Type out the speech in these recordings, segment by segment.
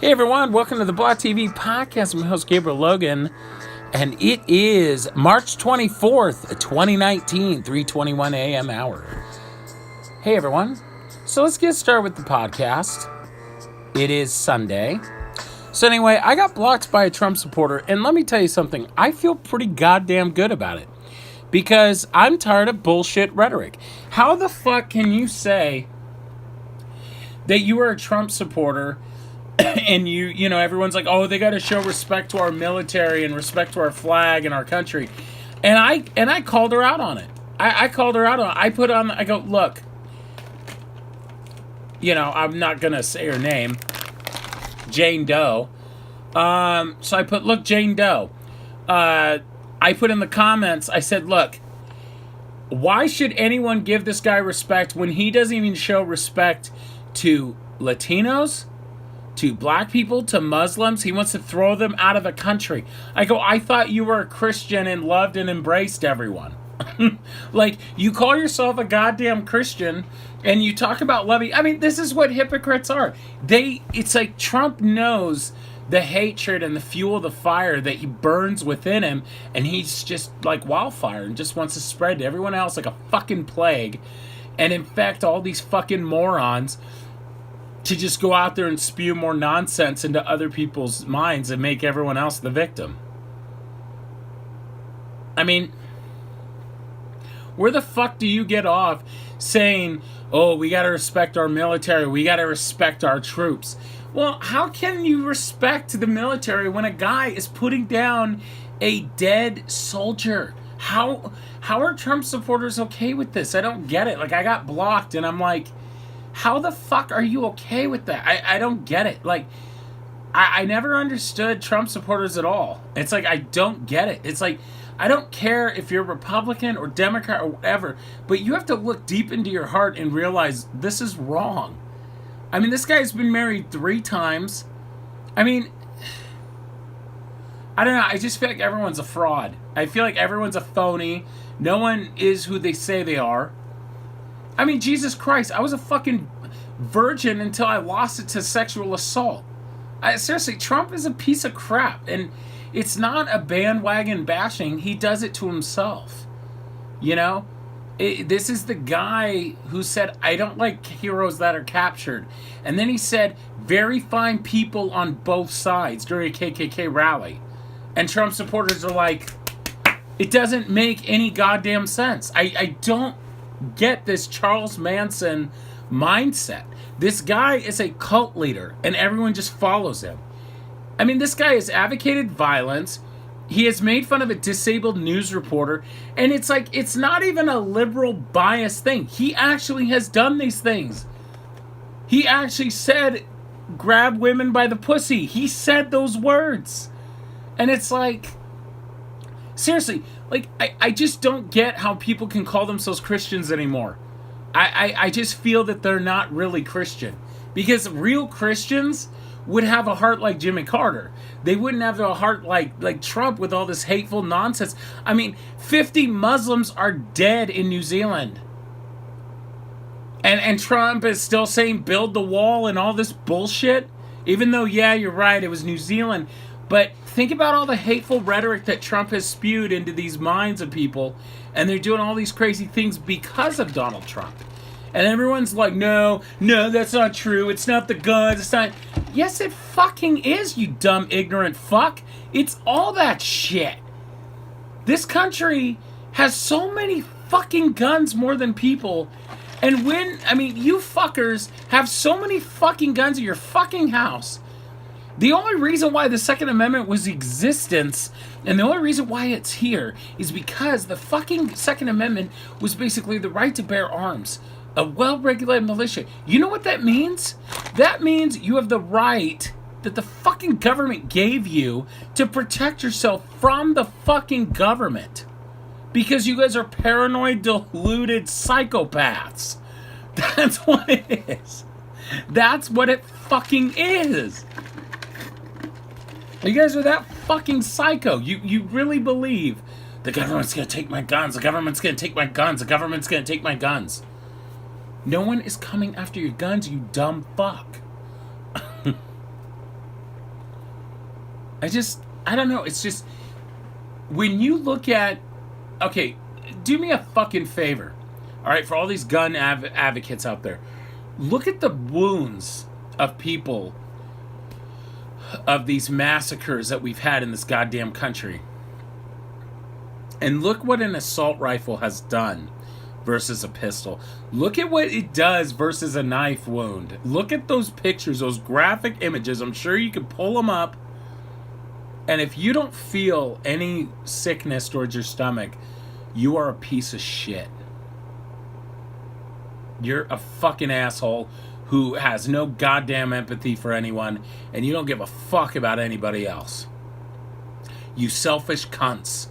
Hey everyone, welcome to the Blah TV podcast. I'm your host Gabriel Logan, and it is March 24th, 2019, 3:21 a.m. hour. Hey everyone, so let's get started with the podcast. It is Sunday. So anyway, I got blocked by a Trump supporter, and let me tell you something, I feel pretty goddamn good about it. Because I'm tired of bullshit rhetoric. How the fuck can you say that you are a Trump supporter and you know, everyone's like, oh, they got to show respect to our military and respect to our flag and our country. And I called her out on it. I called her out on it. I go, look, you know, I'm not going to say her name, Jane Doe. So I put, look, Jane Doe. I put in the comments, I said, look, why should anyone give this guy respect when he doesn't even show respect to Latinos, to black people, to Muslims? He wants to throw them out of the country. I go, I thought you were a Christian and loved and embraced everyone. Like, you call yourself a goddamn Christian and you talk about loving. I mean, this is what hypocrites are. It's like Trump knows the hatred and the fuel, the fire that he burns within him, and he's just like wildfire and just wants to spread to everyone else like a fucking plague and infect all these fucking morons to just go out there and spew more nonsense into other people's minds and make everyone else the victim. I mean, where the fuck do you get off saying, oh, we gotta respect our military, we gotta respect our troops? Well, how can you respect the military when a guy is putting down a dead soldier? How are Trump supporters okay with this? I don't get it. Like, I got blocked and I'm like, how the fuck are you okay with that? I don't get it. Like, I never understood Trump supporters at all. It's like, I don't get it. It's like, I don't care if you're Republican or Democrat or whatever, but you have to look deep into your heart and realize this is wrong. I mean, this guy's been married 3 times. I mean, I don't know. I just feel like everyone's a fraud. I feel like everyone's a phony. No one is who they say they are. I mean, Jesus Christ, I was a fucking virgin until I lost it to sexual assault. Seriously, Trump is a piece of crap. And it's not a bandwagon bashing. He does it to himself. You know? This is the guy who said, I don't like heroes that are captured. And then he said, very fine people on both sides during a KKK rally. And Trump supporters are like, it doesn't make any goddamn sense. I don't get this Charles Manson mindset. This guy is a cult leader and everyone just follows him. I mean, this guy has advocated violence. He has made fun of a disabled news reporter, and it's like, it's not even a liberal bias thing. He actually has done these things. He actually said, grab women by the pussy. He said those words. And it's like, seriously, like, I just don't get how people can call themselves Christians anymore. I just feel that they're not really Christian. Because real Christians would have a heart like Jimmy Carter. They wouldn't have a heart like Trump with all this hateful nonsense. I mean, 50 Muslims are dead in New Zealand. And Trump is still saying build the wall and all this bullshit. Even though, yeah, you're right, it was New Zealand. But think about all the hateful rhetoric that Trump has spewed into these minds of people. And they're doing all these crazy things because of Donald Trump. And everyone's like, no, that's not true. It's not the guns. It's not. Yes, it fucking is, you dumb, ignorant fuck. It's all that shit. This country has so many fucking guns more than people. And you fuckers have so many fucking guns in your fucking house. The only reason why the Second Amendment was existence, and the only reason why it's here, is because the fucking Second Amendment was basically the right to bear arms. A well-regulated militia. You know what that means? That means you have the right that the fucking government gave you to protect yourself from the fucking government. Because you guys are paranoid, deluded psychopaths. That's what it is. That's what it fucking is. You guys are that fucking psycho. You really believe the government's gonna take my guns, the government's gonna take my guns, the government's gonna take my guns. No one is coming after your guns, you dumb fuck. I don't know. It's just, when you look at, okay, do me a fucking favor. All right, for all these gun advocates out there, look at the wounds of people, of these massacres that we've had in this goddamn country. And look what an assault rifle has done versus a pistol. Look at what it does versus a knife wound. Look at those pictures, those graphic images. I'm sure you can pull them up. And if you don't feel any sickness towards your stomach, you are a piece of shit. You're a fucking asshole who has no goddamn empathy for anyone, and you don't give a fuck about anybody else. You selfish cunts.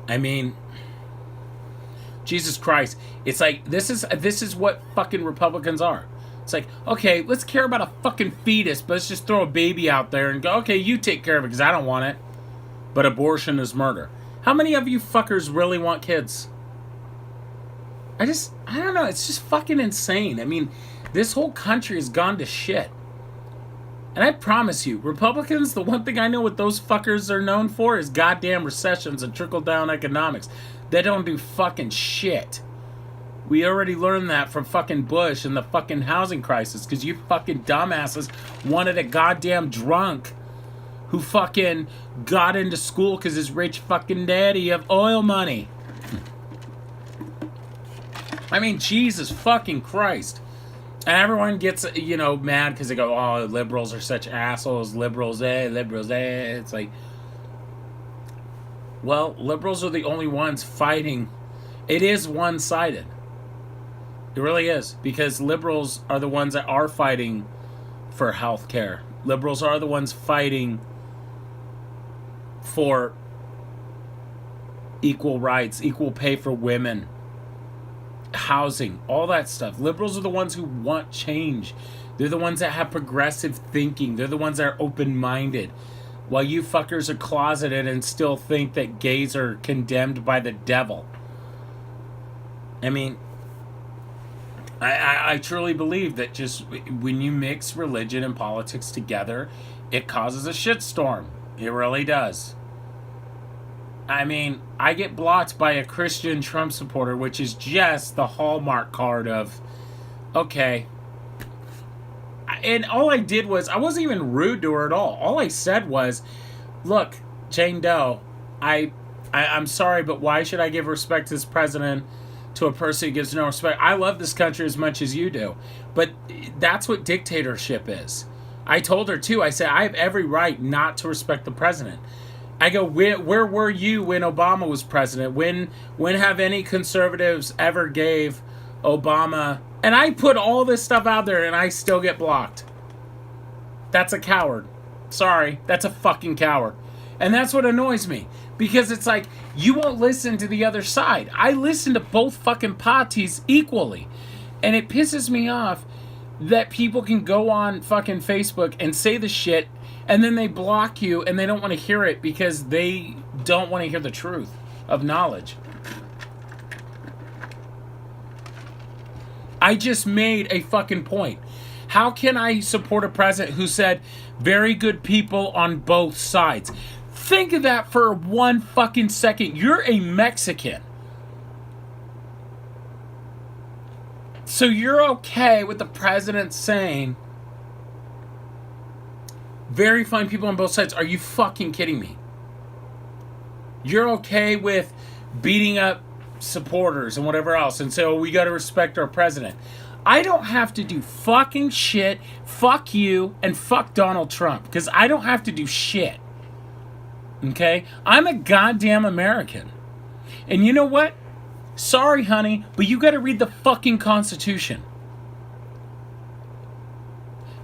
I mean, Jesus Christ. It's like, this is what fucking Republicans are. It's like, okay, let's care about a fucking fetus, but let's just throw a baby out there and go, okay, you take care of it because I don't want it. But abortion is murder. How many of you fuckers really want kids? I don't know. It's just fucking insane. I mean, this whole country has gone to shit. And I promise you, Republicans, the one thing I know what those fuckers are known for is goddamn recessions and trickle-down economics. They don't do fucking shit. We already learned that from fucking Bush and the fucking housing crisis, because you fucking dumbasses wanted a goddamn drunk who fucking got into school because his rich fucking daddy have oil money. I mean, Jesus fucking Christ. And everyone gets, mad because they go, oh, liberals are such assholes. Liberals. It's like, well, liberals are the only ones fighting. It is one-sided. It really is. Because liberals are the ones that are fighting for health care. Liberals are the ones fighting for equal rights, equal pay for women, housing, all that stuff. Liberals are the ones who want change. They're the ones that have progressive thinking. They're the ones that are open-minded. While you fuckers are closeted and still think that gays are condemned by the devil. I mean, I truly believe that just when you mix religion and politics together, it causes a shitstorm. It really does. I mean, I get blocked by a Christian Trump supporter, which is just the Hallmark card of, okay. And all I did was, I wasn't even rude to her at all. All I said was, look, Jane Doe, I'm sorry, but why should I give respect to this president to a person who gives no respect? I love this country as much as you do. But that's what dictatorship is. I told her, too, I said, I have every right not to respect the president. I go, where were you when Obama was president? When have any conservatives ever gave Obama... And I put all this stuff out there and I still get blocked. That's a coward. Sorry, that's a fucking coward. And that's what annoys me. Because it's like, you won't listen to the other side. I listen to both fucking parties equally. And it pisses me off that people can go on fucking Facebook and say the shit, and then they block you and they don't want to hear it because they don't want to hear the truth of knowledge. I just made a fucking point. How can I support a president who said very good people on both sides? Think of that for 1 fucking second. You're a Mexican. So you're okay with the president saying very fine people on both sides? Are you fucking kidding me? You're okay with beating up supporters and whatever else and say, oh, we got to respect our president. I don't have to do fucking shit. Fuck you and fuck Donald Trump, because I don't have to do shit. Okay? I'm a goddamn American. And you know what? Sorry, honey, but you got to read the fucking Constitution.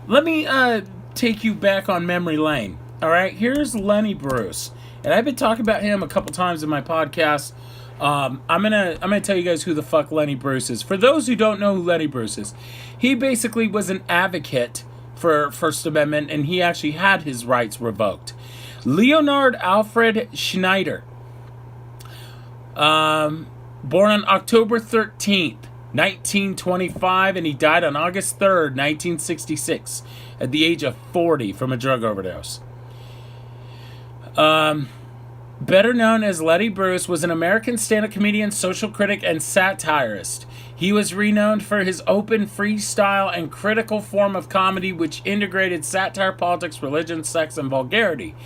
Let me take you back on memory lane. All right? Here's Lenny Bruce. And I've been talking about him a couple times in my podcast. I'm gonna tell you guys who the fuck Lenny Bruce is. For those who don't know who Lenny Bruce is, he basically was an advocate for First Amendment, and he actually had his rights revoked. Leonard Alfred Schneider, born on October 13th, 1925, and he died on August 3rd, 1966, at the age of 40 from a drug overdose. Better known as Letty Bruce, was an American stand-up comedian, social critic, and satirist. He was renowned for his open, freestyle, and critical form of comedy which integrated satire, politics, religion, sex, and vulgarity.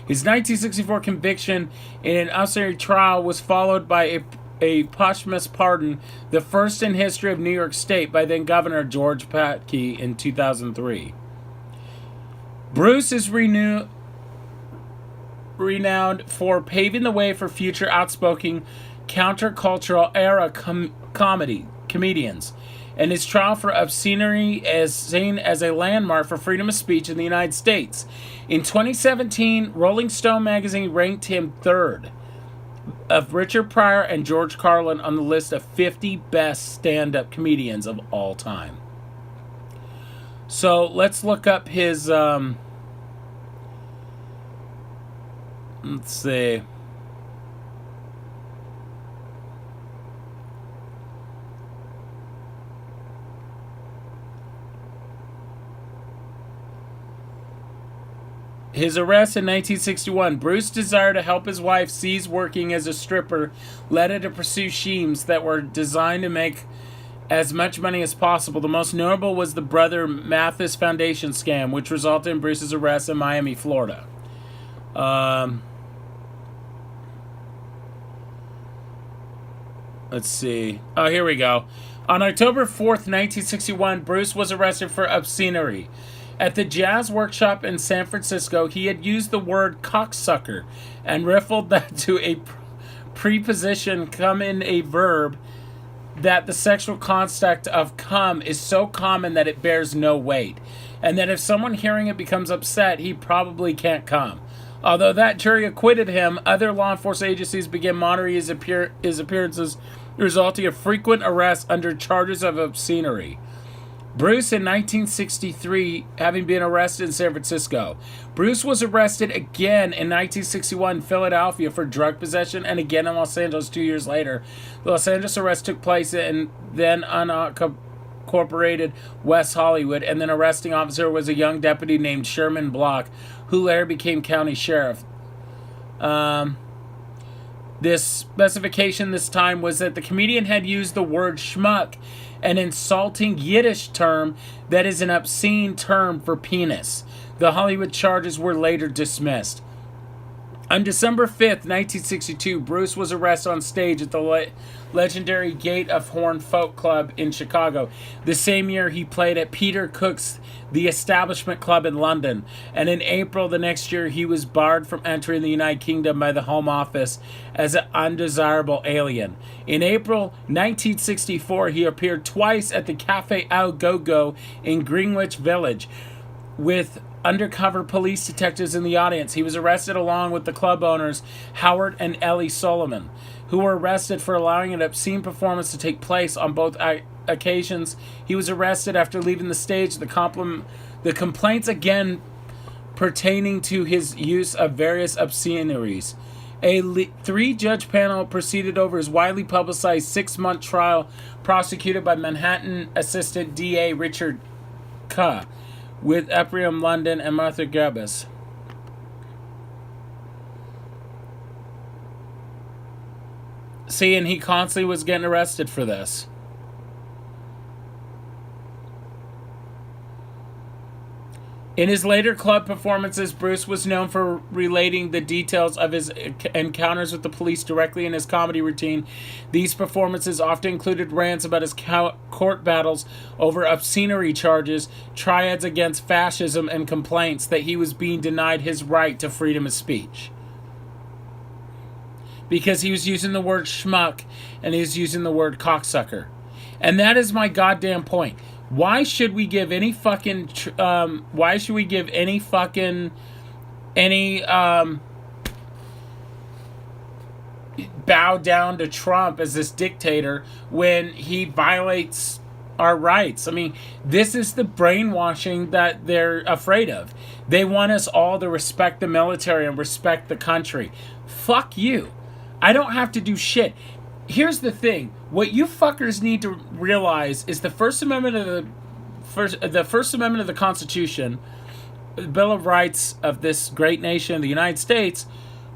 His 1964 conviction in an usury trial was followed by a posthumous pardon, the first in history of New York State, by then Governor George Patke in 2003. Bruce is renowned for paving the way for future outspoken countercultural era comedians, and his trial for obscenity is seen as a landmark for freedom of speech in the United States. In 2017, Rolling Stone magazine ranked him third of Richard Pryor and George Carlin on the list of 50 best stand-up comedians of all time. So let's look up his let's see. His arrest in 1961. Bruce's desire to help his wife cease working as a stripper led her to pursue schemes that were designed to make as much money as possible. The most notable was the Brother Mathis Foundation scam, which resulted in Bruce's arrest in Miami, Florida. Let's see. Oh, here we go. On October 4th, 1961, Bruce was arrested for obscenity. At the Jazz Workshop in San Francisco, he had used the word cocksucker and riffled that to a preposition come in a verb that the sexual construct of come is so common that it bears no weight, and that if someone hearing it becomes upset, he probably can't come. Although that jury acquitted him, other law enforcement agencies began monitoring his appearances, resulting in frequent arrests under charges of obscenity. Bruce in 1963, having been arrested in San Francisco. Bruce was arrested again in 1961 in Philadelphia for drug possession and again in Los Angeles 2 years later. The Los Angeles arrest took place in then unincorporated West Hollywood, and the arresting officer was a young deputy named Sherman Block, who later became county sheriff. This specification this time was that the comedian had used the word schmuck, an insulting Yiddish term that is an obscene term for penis. The Hollywood charges were later dismissed. On December 5th, 1962, Bruce was arrested on stage at the legendary Gate of Horn Folk Club in Chicago. The same year, he played at Peter Cook's The Establishment Club in London. And in April the next year, he was barred from entering the United Kingdom by the Home Office as an undesirable alien. In April 1964, he appeared twice at the Cafe Au Go-Go in Greenwich Village with undercover police detectives in the audience. He was arrested along with the club owners Howard and Ellie Solomon, who were arrested for allowing an obscene performance to take place on both occasions. He was arrested after leaving the stage. The complaints again pertaining to his use of various obscenities. A three-judge panel proceeded over his widely publicized 6-month trial prosecuted by Manhattan Assistant DA Richard Kuh, with Ephraim London and Martha Gebbis. See, and he constantly was getting arrested for this. In his later club performances, Bruce was known for relating the details of his encounters with the police directly in his comedy routine. These performances often included rants about his court battles over obscenity charges, triads against fascism, and complaints that he was being denied his right to freedom of speech. Because he was using the word schmuck and he was using the word cocksucker. And that is my goddamn point. Why should we give any bow down to Trump as this dictator when he violates our rights? I mean, this is the brainwashing that they're afraid of. They want us all to respect the military and respect the country. Fuck you. I don't have to do shit. Here's the thing. What you fuckers need to realize is the First Amendment of the Constitution Bill of Rights of this great nation, the United States,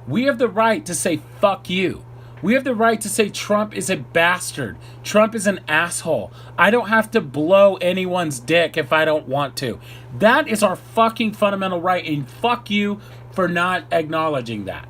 we have the right to say fuck you. We have the right to say Trump is a bastard. Trump is an asshole. I don't have to blow anyone's dick if I don't want to. That is our fucking fundamental right, and fuck you for not acknowledging that.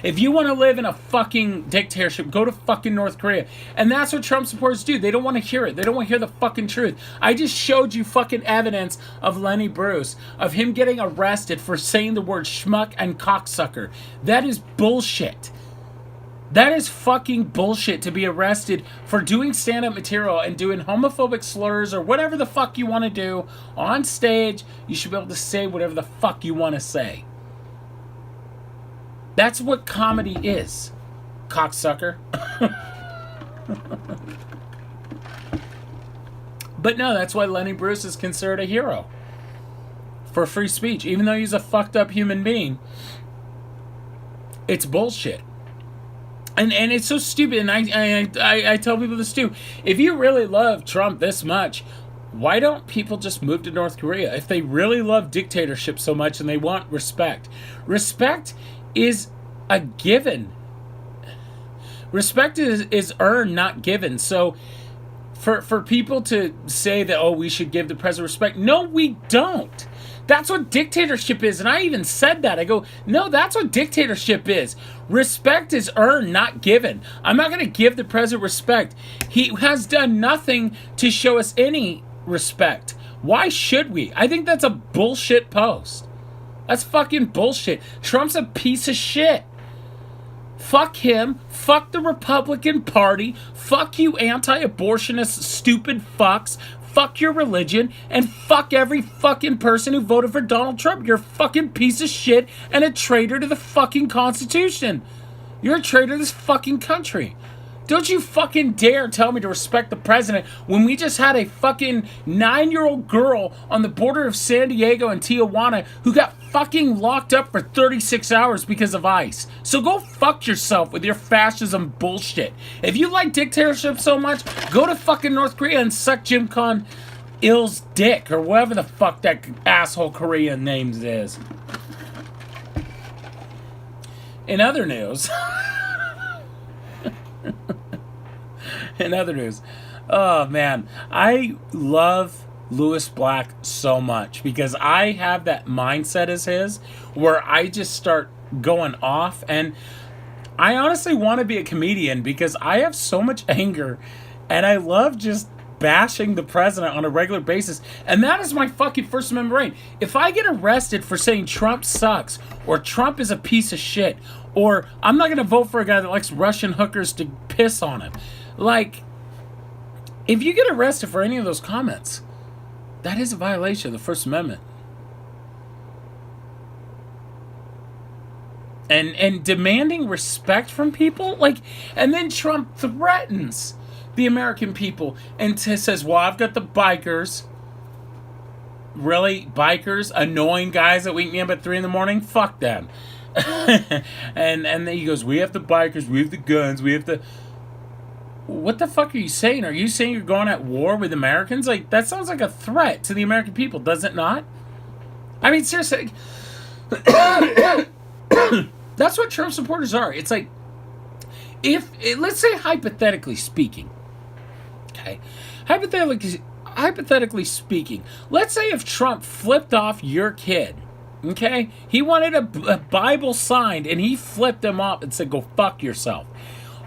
If you want to live in a fucking dictatorship, go to fucking North Korea. And that's what Trump supporters do. They don't want to hear it. They don't want to hear the fucking truth. I just showed you fucking evidence of Lenny Bruce, of him getting arrested for saying the word schmuck and cocksucker. That is bullshit. That is fucking bullshit, to be arrested for doing stand-up material and doing homophobic slurs or whatever the fuck you want to do on stage. You should be able to say whatever the fuck you want to say. That's what comedy is, cocksucker. But no, that's why Lenny Bruce is considered a hero for free speech. Even though he's a fucked up human being, it's bullshit. And it's so stupid, and I tell people this too. If you really love Trump this much, why don't people just move to North Korea? If they really love dictatorship so much and they want respect. Respect is a given. Respect is earned, not given. So for people to say that, oh, we should give the president respect, no, we don't. That's what dictatorship is. And I even said that. I go, no, that's what dictatorship is. Respect is earned, not given. I'm not going to give the president respect. He has done nothing to show us any respect. Why should we? I think that's a bullshit post. That's fucking bullshit. Trump's a piece of shit. Fuck him. Fuck the Republican Party. Fuck you anti-abortionist stupid fucks. Fuck your religion, and fuck every fucking person who voted for Donald Trump. You're a fucking piece of shit and a traitor to the fucking Constitution. You're a traitor to this fucking country. Don't you fucking dare tell me to respect the president when we just had a fucking 9-year-old girl on the border of San Diego and Tijuana who got fucking locked up for 36 hours because of ICE. So go fuck yourself with your fascism bullshit. If you like dictatorship so much, go to fucking North Korea and suck Jim Kong Il's dick or whatever the fuck that asshole Korean names is. In other news... oh man, I love Lewis Black so much because I have that mindset as his where I just start going off, and I honestly want to be a comedian because I have so much anger and I love just bashing the president on a regular basis, and that is my fucking First Amendment right. If I get arrested for saying Trump sucks or Trump is a piece of shit or I'm not going to vote for a guy that likes Russian hookers to piss on him, like, if you get arrested for any of those comments, that is a violation of the First Amendment. And demanding respect from people, like, and then Trump threatens the American people and says, well, I've got the bikers. Really? Bikers? Annoying guys that wake me up at 3 a.m? Fuck them. and then he goes, we have the bikers, we have the guns, we have the... What the fuck are you saying? Are you saying you're going at war with Americans? Like, that sounds like a threat to the American people, does it not? I mean, seriously. That's what Trump supporters are. It's like, let's say hypothetically speaking, okay? Hypothetically speaking, let's say if Trump flipped off your kid, okay? He wanted a Bible signed, and he flipped him off and said, go fuck yourself.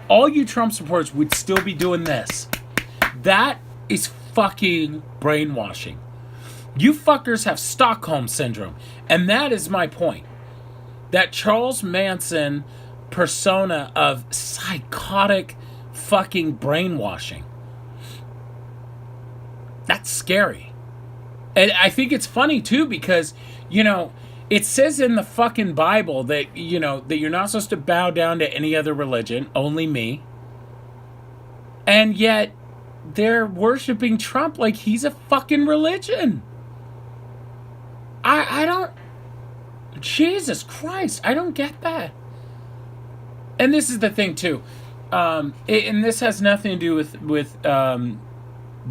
All you Trump supporters would still be doing this. That is fucking brainwashing. You fuckers have Stockholm Syndrome. And that is my point. That Charles Manson persona of psychotic fucking brainwashing. That's scary. And I think it's funny too because, you know, it says in the fucking Bible that, you know, that you're not supposed to bow down to any other religion, only me. And yet, they're worshiping Trump like he's a fucking religion. I don't... Jesus Christ, I don't get that. And this is the thing, too. And this has nothing to do with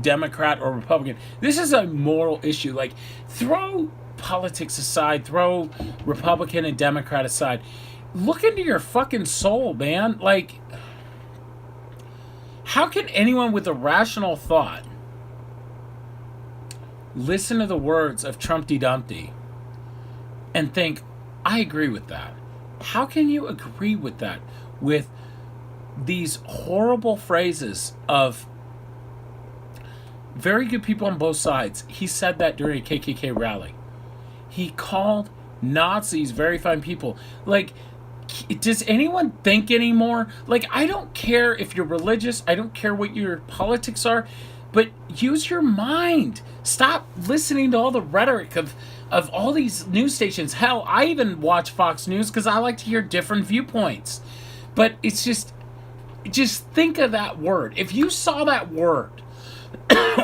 Democrat or Republican. This is a moral issue. Like, throw politics aside, throw Republican and Democrat aside. Look into your fucking soul, man. Like, how can anyone with a rational thought listen to the words of Trumpty Dumpty and think, I agree with that? How can you agree with that with these horrible phrases of very good people on both sides? He said that during a KKK rally. He called Nazis very fine people. Like, does anyone think anymore? Like, I don't care if you're religious. I don't care what your politics are. But use your mind. Stop listening to all the rhetoric of all these news stations. Hell, I even watch Fox News because I like to hear different viewpoints. But it's just think of that word. If you saw that word,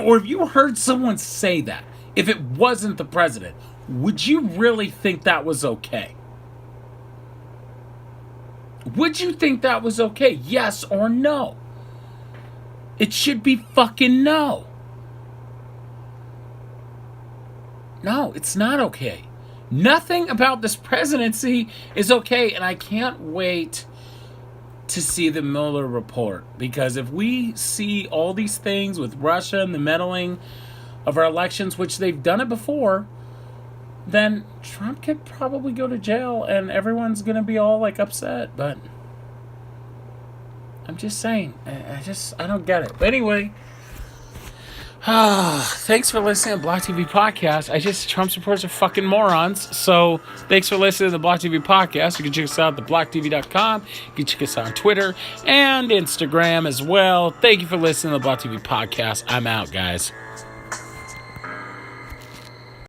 or if you heard someone say that, if it wasn't the president, would you really think that was okay? Would you think that was okay? Yes or no? It should be fucking no. No, it's not okay. Nothing about this presidency is okay, and I can't wait to see the Mueller report, because if we see all these things with Russia and the meddling of our elections, which they've done it before, then Trump could probably go to jail and everyone's going to be all like upset. But I'm just saying, I don't get it. But anyway, thanks for listening to the Block TV Podcast. Trump supporters are fucking morons. So thanks for listening to the Block TV Podcast. You can check us out at theblocktv.com. You can check us out on Twitter and Instagram as well. Thank you for listening to the Block TV Podcast. I'm out, guys.